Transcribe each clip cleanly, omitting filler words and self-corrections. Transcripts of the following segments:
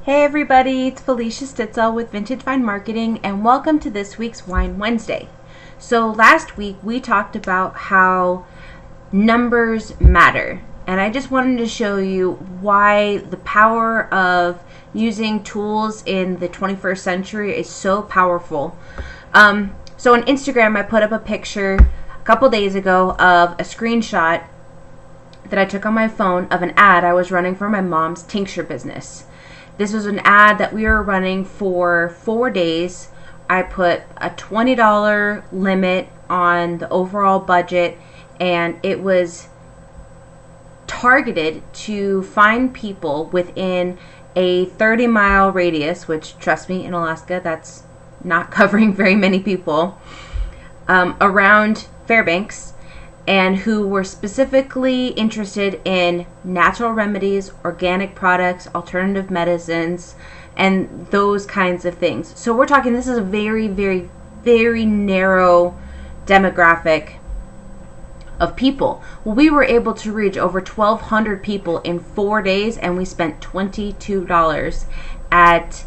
Hey everybody, it's Felicia Stitzel with Vintage Wine Marketing, and welcome to this week's Wine Wednesday. So last week we talked about how numbers matter, and I just wanted to show you why the power of using tools in the 21st century is so powerful. So on Instagram I put up a picture a couple days ago of a screenshot that I took on my phone of an ad I was running for my mom's tincture business. This was an ad that we were running for 4 days. I put a $20 limit on the overall budget, and it was targeted to find people within a 30-mile radius, which, trust me, in Alaska, that's not covering very many people, around Fairbanks, and who were specifically interested in natural remedies, organic products, alternative medicines, and those kinds of things. So we're talking, this is a very, very, very narrow demographic of people. Well, we were able to reach over 1,200 people in 4 days, and we spent $22 at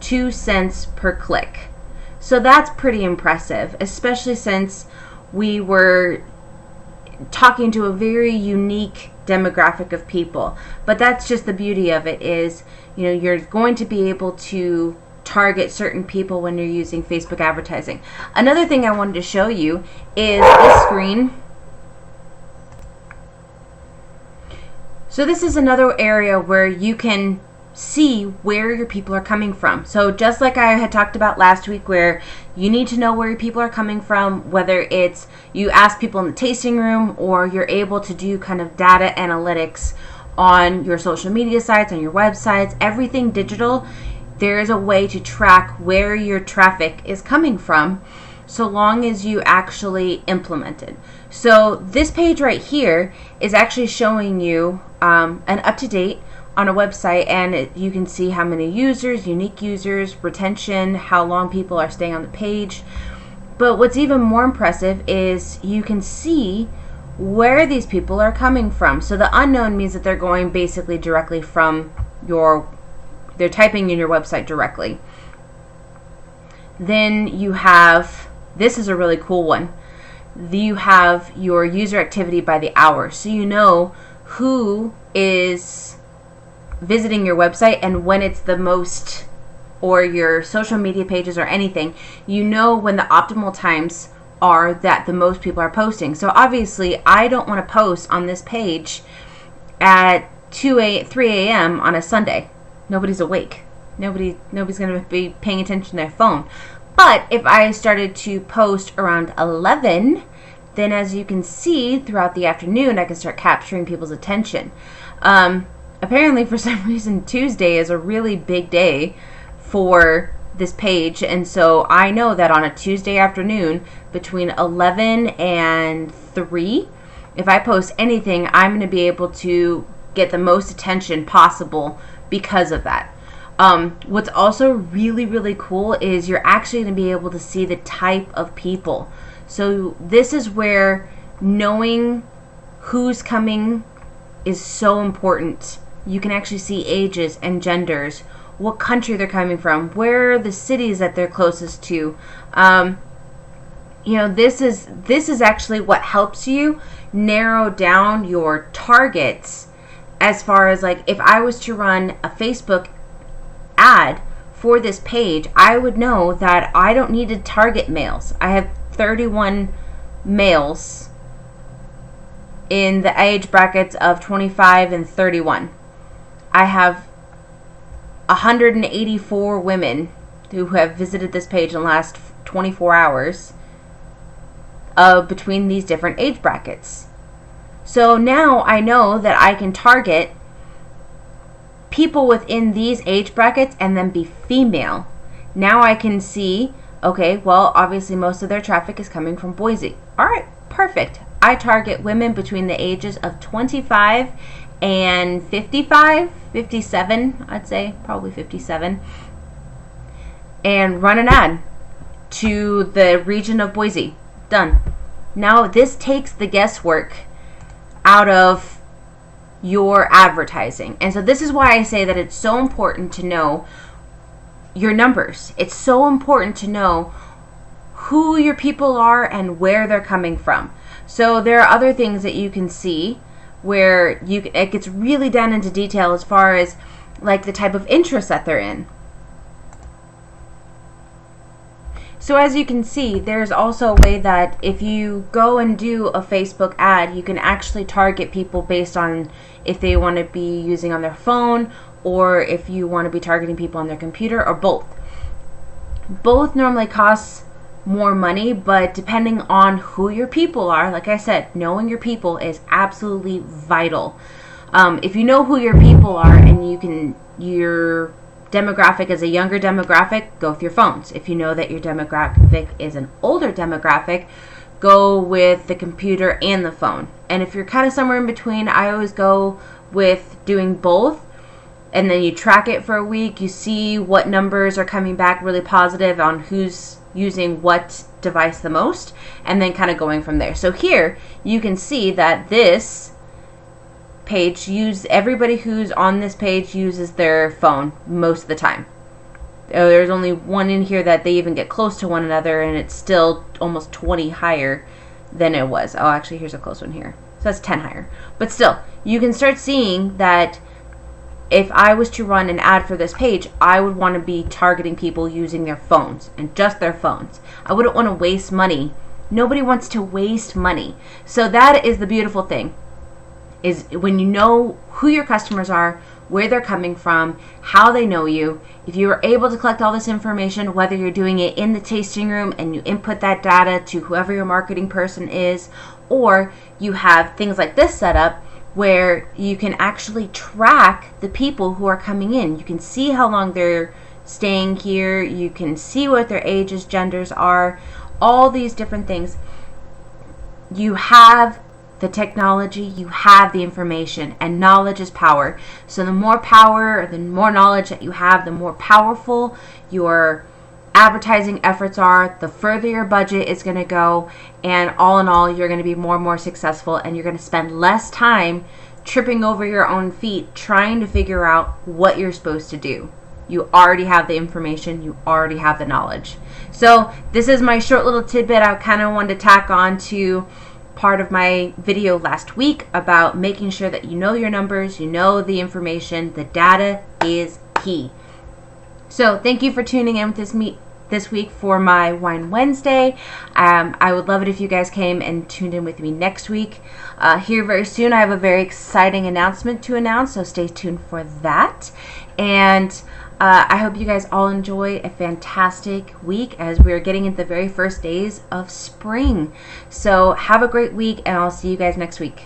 2 cents per click. So that's pretty impressive, especially since we were talking to a very unique demographic of people. But that's just the beauty of it, is you're going to be able to target certain people when you're using Facebook advertising. Another thing I wanted to show you is this screen. So this is another area where you can see where your people are coming from. So just like I had talked about last week, where you need to know where your people are coming from, whether it's you ask people in the tasting room or you're able to do kind of data analytics on your social media sites, on your websites, everything digital, there is a way to track where your traffic is coming from, so long as you actually implement it. So this page right here is actually showing you an up-to-date on a website, and you can see how many users, unique users, retention, how long people are staying on the page. But what's even more impressive is you can see where these people are coming from. So the unknown means that they're going basically directly from they're typing in your website directly. Then you have, this is a really cool one, you have your user activity by the hour. So you know who is visiting your website and when it's the most, or your social media pages or anything, you know when the optimal times are that the most people are posting. So obviously I don't want to post on this page at 3 a.m. on a Sunday. Nobody's awake. Nobody's going to be paying attention to their phone. But if I started to post around 11, then as you can see throughout the afternoon, I can start capturing people's attention. Apparently, for some reason, Tuesday is a really big day for this page, and so I know that on a Tuesday afternoon between 11 and 3, if I post anything, I'm going to be able to get the most attention possible because of that. What's also really, really cool is you're actually going to be able to see the type of people. So this is where knowing who's coming is so important. You can actually see ages and genders, what country they're coming from, where are the cities that they're closest to. This is actually what helps you narrow down your targets, as far as, like, if I was to run a Facebook ad for this page, I would know that I don't need to target males. I have 31 males in the age brackets of 25 and 31. I have 184 women who have visited this page in the last 24 hours between these different age brackets. So now I know that I can target people within these age brackets and then be female. Now I can see, okay, well, obviously most of their traffic is coming from Boise. All right, perfect. I target women between the ages of 25 and 55, 57, I'd say, probably 57, and run an ad to the region of Boise. Done. Now this takes the guesswork out of your advertising. And so this is why I say that it's so important to know your numbers. It's so important to know who your people are and where they're coming from. So there are other things that you can see where it gets really down into detail as far as like the type of interest that they're in. So as you can see, there's also a way that if you go and do a Facebook ad, you can actually target people based on if they want to be using on their phone or if you want to be targeting people on their computer, or both. Both normally cost more money, but depending on who your people are, like I said, knowing your people is absolutely vital. If you know who your people are and your demographic is a younger demographic, go with your phones. If you know that your demographic is an older demographic, go with the computer and the phone. And if you're kind of somewhere in between, I always go with doing both. And then you track it for a week. You see what numbers are coming back really positive on who's using what device the most, and then kind of going from there. So here you can see that this page everybody who's on this page uses their phone most of the time. There's only one in here that they even get close to one another, and it's still almost 20 higher than it was. Oh, actually, here's a close one here. So that's 10 higher. But still, you can start seeing that if I was to run an ad for this page, I would want to be targeting people using their phones and just their phones. I wouldn't want to waste money. Nobody wants to waste money. So that is the beautiful thing, is when you know who your customers are, where they're coming from, how they know you. If you are able to collect all this information, whether you're doing it in the tasting room and you input that data to whoever your marketing person is, or you have things like this set up where you can actually track the people who are coming in. You can see how long they're staying here. You can see what their ages, genders are, all these different things. You have the technology, you have the information, and knowledge is power. So the more power, or the more knowledge that you have, the more powerful your advertising efforts are, the further your budget is going to go, and all in all, you're going to be more and more successful, and you're going to spend less time tripping over your own feet trying to figure out what you're supposed to do. You already have the information, you already have the knowledge. So this is my short little tidbit I kind of wanted to tack on to part of my video last week about making sure that you know your numbers, you know the information. The data is key. So thank you for tuning in with this week for my Wine Wednesday. I would love it if you guys came and tuned in with me next week. Here very soon, I have a very exciting announcement to announce, so stay tuned for that. And I hope you guys all enjoy a fantastic week as we're getting into the very first days of spring. So have a great week, and I'll see you guys next week.